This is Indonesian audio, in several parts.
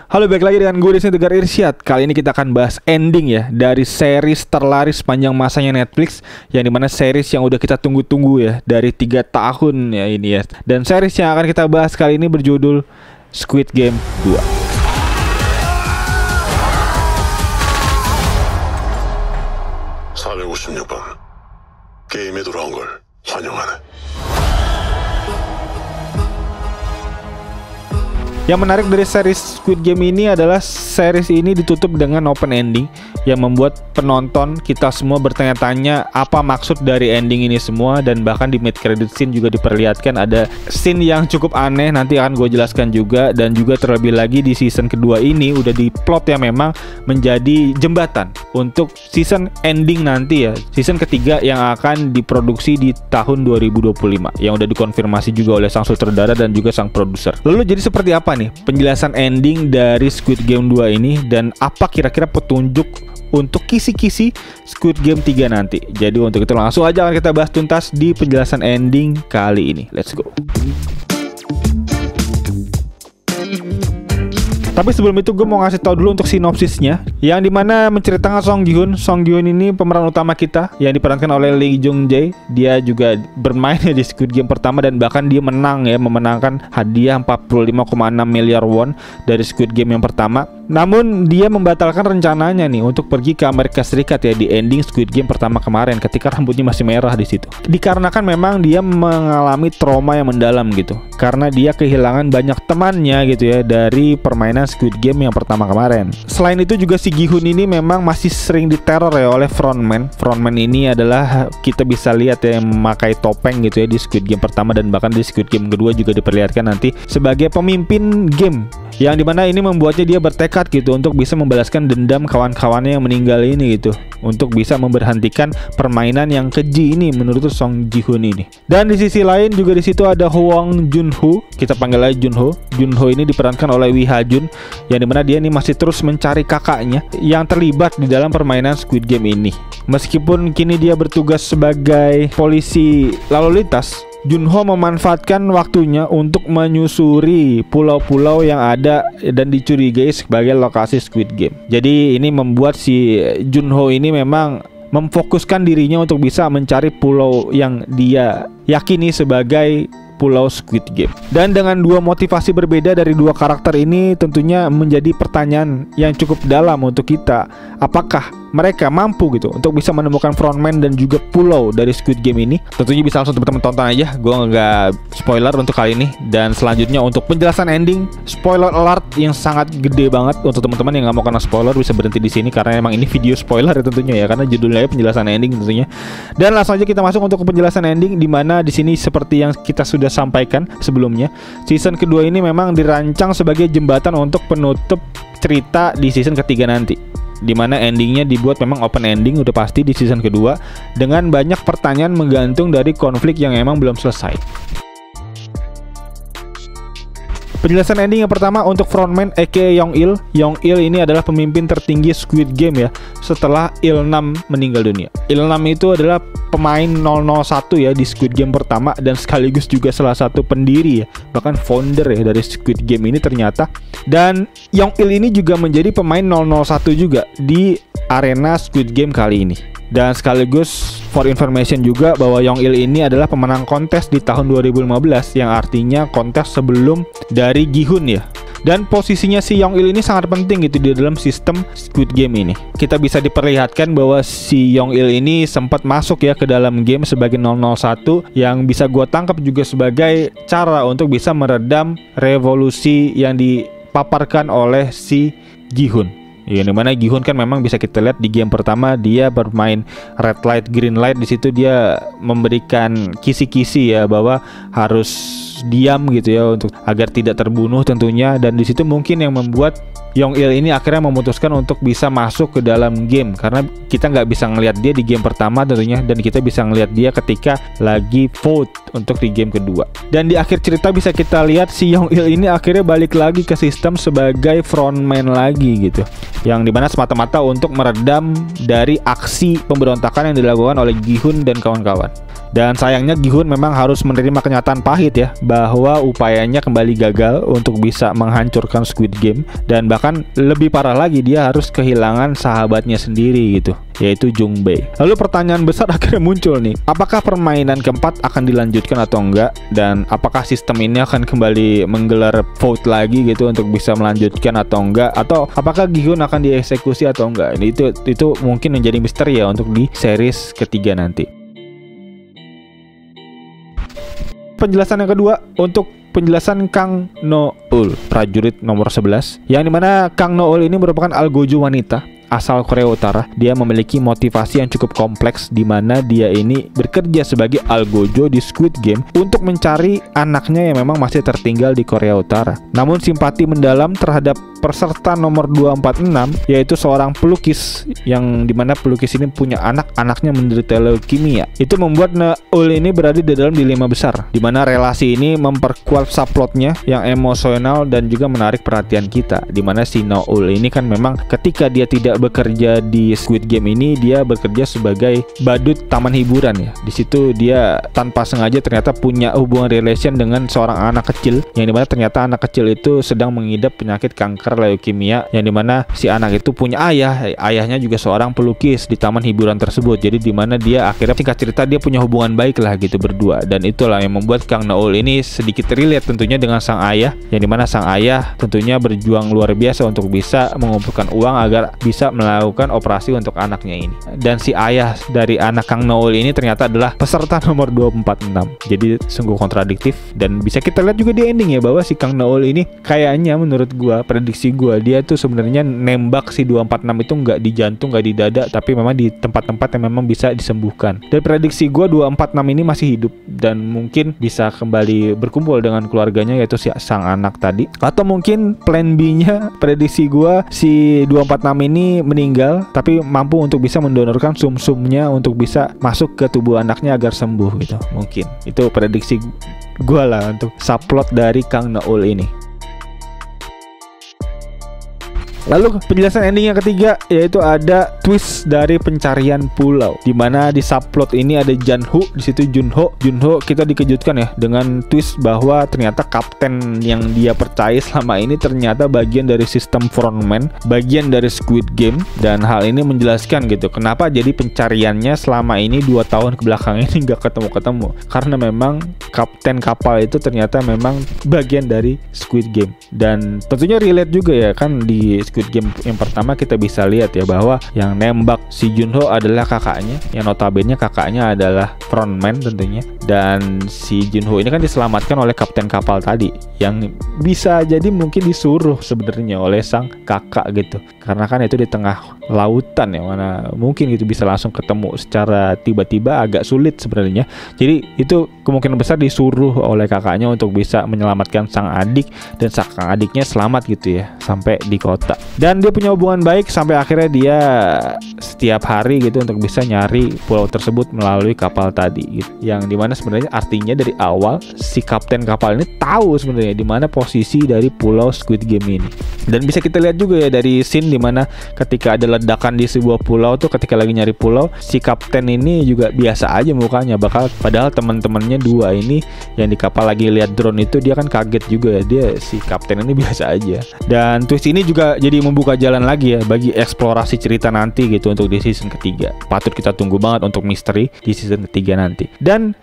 Halo, balik lagi dengan gue di sini Tegar Irsyad. Kali ini kita akan bahas ending ya dari series terlaris sepanjang masanya Netflix, yang dimana series yang udah kita tunggu-tunggu ya dari 3 tahun ya ini ya. Dan series yang akan kita bahas kali ini berjudul Squid Game 2. 게임에 돌아온 걸 환영하네. Yang menarik dari series Squid Game ini adalah series ini ditutup dengan open ending yang membuat penonton kita semua bertanya-tanya apa maksud dari ending ini semua. Dan bahkan di mid credit scene juga diperlihatkan ada scene yang cukup aneh, nanti akan gue jelaskan juga. Dan juga terlebih lagi di season kedua ini udah diplot yang memang menjadi jembatan untuk season ending nanti ya, season ketiga yang akan diproduksi di tahun 2025 yang udah dikonfirmasi juga oleh sang sutradara dan juga sang produser. Lalu jadi seperti apa nih penjelasan ending dari Squid Game 2 ini, dan apa kira-kira petunjuk untuk kisi-kisi Squid Game 3 nanti? Jadi untuk itu langsung aja akan kita bahas tuntas di penjelasan ending kali ini. Let's go. Tapi sebelum itu gue mau ngasih tau dulu untuk sinopsisnya, yang dimana menceritakan Song Ji-hoon. Song Ji-hoon ini pemeran utama kita yang diperankan oleh Lee Jung Jae. Dia juga bermain di Squid Game pertama dan bahkan dia menang ya, memenangkan hadiah 45,6 miliar won dari Squid Game yang pertama. Namun dia membatalkan rencananya nih untuk pergi ke Amerika Serikat ya di ending Squid Game pertama kemarin ketika rambutnya masih merah di situ. Dikarenakan memang dia mengalami trauma yang mendalam gitu, karena dia kehilangan banyak temannya gitu ya dari permainan Squid Game yang pertama kemarin. Selain itu juga si Gi-hun ini memang masih sering diteror ya oleh frontman. Frontman ini adalah kita bisa lihat ya yang memakai topeng gitu ya di Squid Game pertama, dan bahkan di Squid Game kedua juga diperlihatkan nanti sebagai pemimpin game, yang dimana ini membuatnya dia bertekad gitu untuk bisa membalaskan dendam kawan-kawannya yang meninggal ini gitu, untuk bisa memberhentikan permainan yang keji ini menurut Song Ji-hoon ini. Dan di sisi lain juga di situ ada Hwang Jun-ho, kita panggil aja Junho. Junho ini diperankan oleh Wi Ha-jun, yang dimana dia ini masih terus mencari kakaknya yang terlibat di dalam permainan Squid Game ini. Meskipun kini dia bertugas sebagai polisi lalu lintas, Junho memanfaatkan waktunya untuk menyusuri pulau-pulau yang ada dan dicurigai sebagai lokasi Squid Game. Jadi ini membuat si Junho ini memang memfokuskan dirinya untuk bisa mencari pulau yang dia yakini sebagai pulau Squid Game. Dan dengan dua motivasi berbeda dari dua karakter ini tentunya menjadi pertanyaan yang cukup dalam untuk kita. Apakah mereka mampu gitu untuk bisa menemukan frontman dan juga pulau dari Squid Game ini? Tentunya bisa langsung teman-teman tonton aja, gue nggak spoiler untuk kali ini. Dan selanjutnya untuk penjelasan ending, spoiler alert yang sangat gede banget. Untuk teman-teman yang nggak mau kena spoiler bisa berhenti di sini, karena emang ini video spoiler ya tentunya ya, karena judulnya penjelasan ending tentunya. Dan langsung aja kita masuk untuk penjelasan ending, di mana di sini seperti yang kita sudah sampaikan sebelumnya, season kedua ini memang dirancang sebagai jembatan untuk penutup cerita di season ketiga nanti, dimana endingnya dibuat memang open ending udah pasti di season kedua, dengan banyak pertanyaan menggantung dari konflik yang emang belum selesai. Penjelasan ending yang pertama untuk frontman aka Yong-il. Yong-il ini adalah pemimpin tertinggi Squid Game ya, setelah Il-nam meninggal dunia. Il-nam itu adalah pemain 001 ya di Squid Game pertama, dan sekaligus juga salah satu pendiri ya, bahkan founder ya dari Squid Game ini ternyata. Dan Yong-il ini juga menjadi pemain 001 juga di arena Squid Game kali ini. Dan sekaligus for information juga bahwa Yong-il ini adalah pemenang kontes di tahun 2015, yang artinya kontes sebelum dari Gi-hun ya. Dan posisinya si Yong-il ini sangat penting gitu di dalam sistem Squid Game ini. Kita bisa diperlihatkan bahwa si Yong-il ini sempat masuk ya ke dalam game sebagai 001, yang bisa gue tangkap juga sebagai cara untuk bisa meredam revolusi yang dipaparkan oleh si Gi-hun. Ya, dimana Gi-hun kan memang bisa kita lihat di game pertama dia bermain red light green light, di situ dia memberikan kisi-kisi ya bahwa harus diam gitu ya untuk agar tidak terbunuh tentunya. Dan di situ mungkin yang membuat Yong-il ini akhirnya memutuskan untuk bisa masuk ke dalam game, karena kita nggak bisa ngelihat dia di game pertama tentunya, dan kita bisa ngelihat dia ketika lagi vote untuk di game kedua. Dan di akhir cerita bisa kita lihat si Yong-il ini akhirnya balik lagi ke sistem sebagai frontman lagi gitu, yang dimana semata-mata untuk meredam dari aksi pemberontakan yang dilakukan oleh Gi-hun dan kawan-kawan. Dan sayangnya Gi-hun memang harus menerima kenyataan pahit ya, bahwa upayanya kembali gagal untuk bisa menghancurkan Squid Game. Dan bahkan lebih parah lagi, dia harus kehilangan sahabatnya sendiri gitu, yaitu Jung Bae. Lalu pertanyaan besar akhirnya muncul nih, apakah permainan keempat akan dilanjutkan atau enggak? Dan apakah sistem ini akan kembali menggelar vote lagi gitu untuk bisa melanjutkan atau enggak? Atau apakah Gi-hun akan dieksekusi atau enggak? Itu mungkin menjadi misteri ya untuk di series ketiga nanti. Penjelasan yang kedua untuk penjelasan Kang No-eul, prajurit nomor 11, yang dimana Kang No-eul ini merupakan algojo wanita asal Korea Utara. Dia memiliki motivasi yang cukup kompleks, di mana dia ini bekerja sebagai algojo di Squid Game untuk mencari anaknya yang memang masih tertinggal di Korea Utara. Namun simpati mendalam terhadap peserta nomor 246, yaitu seorang pelukis, yang dimana pelukis ini punya anaknya menderita leukemia. Itu membuat No-eul ini berada di dalam dilema besar, di mana relasi ini memperkuat subplotnya yang emosional dan juga menarik perhatian kita, di mana si No-eul ini kan memang ketika dia tidak bekerja di Squid Game ini, dia bekerja sebagai badut taman hiburan ya. Di situ dia tanpa sengaja ternyata punya hubungan relation dengan seorang anak kecil, yang dimana ternyata anak kecil itu sedang mengidap penyakit kanker leukemia, yang dimana si anak itu punya ayahnya juga seorang pelukis di taman hiburan tersebut. Jadi dimana dia akhirnya, singkat cerita, dia punya hubungan baik lah gitu berdua, dan itulah yang membuat Kang No-eul ini sedikit relate tentunya dengan sang ayah, yang dimana sang ayah tentunya berjuang luar biasa untuk bisa mengumpulkan uang agar bisa melakukan operasi untuk anaknya ini. Dan si ayah dari anak Kang No-eul ini ternyata adalah peserta nomor 246. Jadi sungguh kontradiktif, dan bisa kita lihat juga di ending ya, bahwa si Kang No-eul ini kayaknya menurut gua, prediksi gua, dia tuh sebenarnya nembak si 246 itu nggak di jantung, nggak di dada, tapi memang di tempat-tempat yang memang bisa disembuhkan. Dan prediksi gua 246 ini masih hidup dan mungkin bisa kembali berkumpul dengan keluarganya, yaitu si sang anak tadi. Atau mungkin plan B-nya, prediksi gua, si 246 ini meninggal tapi mampu untuk bisa mendonorkan sum-sumnya untuk bisa masuk ke tubuh anaknya agar sembuh gitu. Mungkin itu prediksi gue lah untuk subplot dari Kang No-eul ini. Lalu penjelasan ending yang ketiga, yaitu ada twist dari pencarian pulau, dimana di subplot ini ada Janhu, di situ Junho kita dikejutkan ya dengan twist bahwa ternyata kapten yang dia percaya selama ini ternyata bagian dari sistem frontman, bagian dari Squid Game. Dan hal ini menjelaskan gitu kenapa jadi pencariannya selama ini 2 tahun kebelakang ini nggak ketemu, karena memang kapten kapal itu ternyata memang bagian dari Squid Game. Dan tentunya relate juga ya kan, di Squid Game yang pertama kita bisa lihat ya bahwa yang nembak si Junho adalah kakaknya, yang notabene kakaknya adalah frontman tentunya. Dan si Junho ini kan diselamatkan oleh kapten kapal tadi, yang bisa jadi mungkin disuruh sebenarnya oleh sang kakak gitu, karena kan itu di tengah lautan ya, mana mungkin itu bisa langsung ketemu secara tiba-tiba, agak sulit sebenarnya. Jadi itu kemungkinan besar disuruh oleh kakaknya untuk bisa menyelamatkan sang adik, dan sang adiknya selamat gitu ya sampai di kota. Dan dia punya hubungan baik sampai akhirnya dia setiap hari gitu untuk bisa nyari pulau tersebut melalui kapal tadi gitu. Yang dimana sebenarnya artinya dari awal si kapten kapal ini tahu sebenarnya di mana posisi dari pulau Squid Game ini. Dan bisa kita lihat juga ya dari scene dimana ketika ada ledakan di sebuah pulau tuh, ketika lagi nyari pulau, si kapten ini juga biasa aja mukanya, padahal teman-temannya dua ini yang di kapal lagi lihat drone itu, dia kan kaget juga ya, dia si kapten ini biasa aja. Dan twist ini juga jadi membuka jalan lagi ya bagi eksplorasi cerita nanti gitu untuk di season ketiga. Patut kita tunggu banget untuk misteri di season ketiga nanti. Dan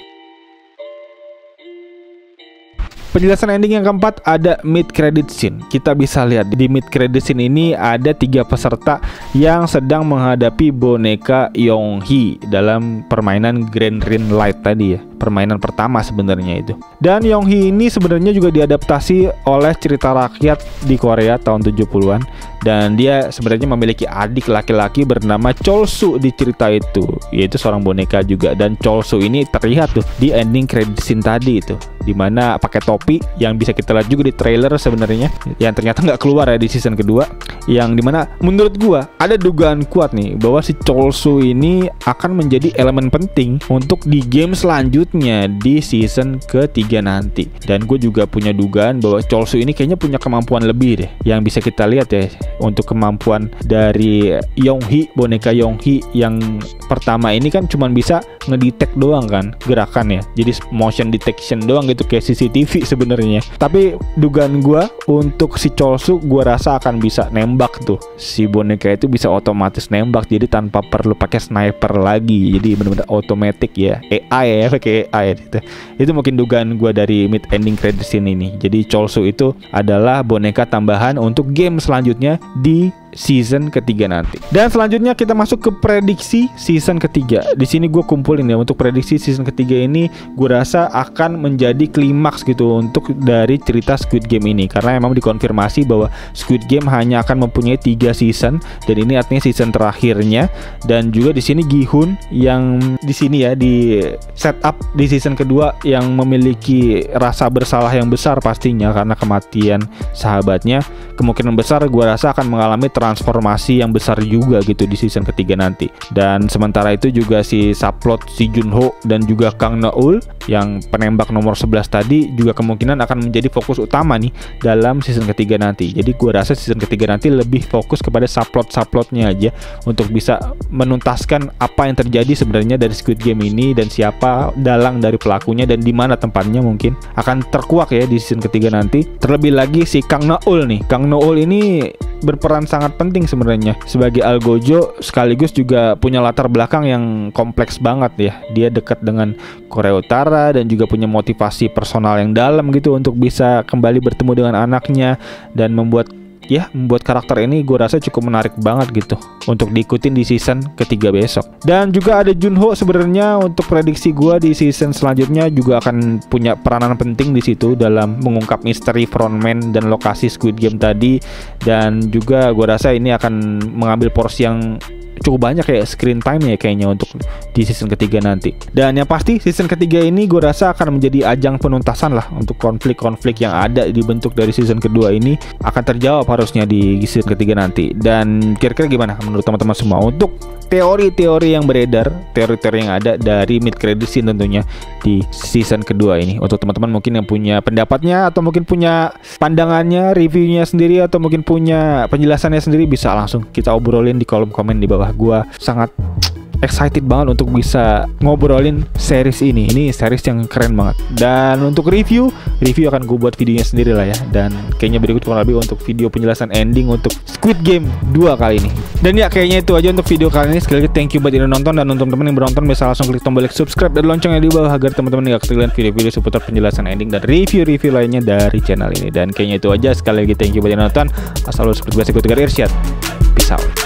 penjelasan ending yang keempat ada mid credit scene. Kita bisa lihat di mid credit scene ini ada 3 peserta yang sedang menghadapi boneka Yong-hee dalam permainan Grand Ring Light tadi ya. Permainan pertama sebenarnya itu. Dan Yong-hee ini sebenarnya juga diadaptasi oleh cerita rakyat di Korea tahun 70-an, dan dia sebenarnya memiliki adik laki-laki bernama Chol-soo di cerita itu, yaitu seorang boneka juga. Dan Chol-soo ini terlihat tuh di ending credit scene tadi itu, dimana pakai topi, yang bisa kita lihat juga di trailer sebenarnya, yang ternyata nggak keluar ya di season kedua. Yang dimana menurut gua ada dugaan kuat nih bahwa si Chol-soo ini akan menjadi elemen penting untuk di game selanjutnya di season ketiga nanti. Dan gue juga punya dugaan bahwa Chol-soo ini kayaknya punya kemampuan lebih deh, yang bisa kita lihat ya. Untuk kemampuan dari Yong-hee, boneka Yong-hee yang pertama ini kan cuman bisa ngedetect doang kan gerakan ya, jadi motion detection doang gitu kayak CCTV sebenarnya. Tapi dugaan gue untuk si Cholsu gue rasa akan bisa nembak tuh, si boneka itu bisa otomatis nembak jadi tanpa perlu pakai sniper lagi, jadi benar-benar otomatis ya, AI ya, pakai AI gitu. Itu mungkin dugaan gue dari mid ending credit scene ini. Jadi Cholsu itu adalah boneka tambahan untuk game selanjutnya di season ketiga nanti. Dan selanjutnya kita masuk ke prediksi season ketiga. Di sini gue kumpulin ya, untuk prediksi season ketiga ini gue rasa akan menjadi klimaks gitu untuk dari cerita Squid Game ini, karena emang dikonfirmasi bahwa Squid Game hanya akan mempunyai 3 season dan ini artinya season terakhirnya. Dan juga di sini Gi-hun yang di sini ya di setup di season kedua yang memiliki rasa bersalah yang besar pastinya karena kematian sahabatnya, kemungkinan besar gue rasa akan mengalami transformasi yang besar juga gitu di season ketiga nanti. Dan sementara itu juga si subplot si Junho dan juga Kang Naul yang penembak nomor 11 tadi juga kemungkinan akan menjadi fokus utama nih dalam season ketiga nanti. Jadi gue rasa season ketiga nanti lebih fokus kepada subplotnya aja untuk bisa menuntaskan apa yang terjadi sebenarnya dari Squid Game ini dan siapa dalang dari pelakunya dan di mana tempatnya mungkin akan terkuak ya di season ketiga nanti. Terlebih lagi si Kang Naul nih. Kang Naul ini berperan sangat penting sebenarnya sebagai algojo, sekaligus juga punya latar belakang yang kompleks banget ya. Dia dekat dengan Korea Utara dan juga punya motivasi personal yang dalam gitu untuk bisa kembali bertemu dengan anaknya dan membuat karakter ini gue rasa cukup menarik banget gitu untuk diikutin di season ketiga besok. Dan juga ada Junho sebenarnya untuk prediksi gue di season selanjutnya juga akan punya peranan penting di situ dalam mengungkap misteri frontman dan lokasi Squid Game tadi. Dan juga gue rasa ini akan mengambil porsi yang cukup banyak kayak screen time ya kayaknya untuk di season ketiga nanti. Dan yang pasti season ketiga ini gue rasa akan menjadi ajang penuntasan lah untuk konflik-konflik yang ada dibentuk dari season kedua ini akan terjawab harusnya di season ketiga nanti. Dan kira-kira gimana menurut teman-teman semua untuk teori-teori yang beredar, teori-teori yang ada dari mid credit scene tentunya di season kedua ini? Untuk teman-teman mungkin yang punya pendapatnya atau mungkin punya pandangannya, reviewnya sendiri atau mungkin punya penjelasannya sendiri, bisa langsung kita obrolin di kolom komen di bawah. Gua sangat excited banget untuk bisa ngobrolin series ini. Ini series yang keren banget. Dan untuk review akan gue buat videonya sendiri lah ya. Dan kayaknya berikut kurang lebih untuk video penjelasan ending untuk Squid Game 2 kali ini. Dan ya kayaknya itu aja untuk video kali ini. Sekali lagi thank you buat yang nonton, dan untuk teman-teman yang menonton bisa langsung klik tombol like, subscribe dan loncengnya di bawah agar teman-teman gak ketinggalan video-video seputar penjelasan ending dan review-review lainnya dari channel ini. Dan kayaknya itu aja. Sekali lagi thank you buat yang nonton. Asal seperti biasa gue Tegar Irsyad. Peace out.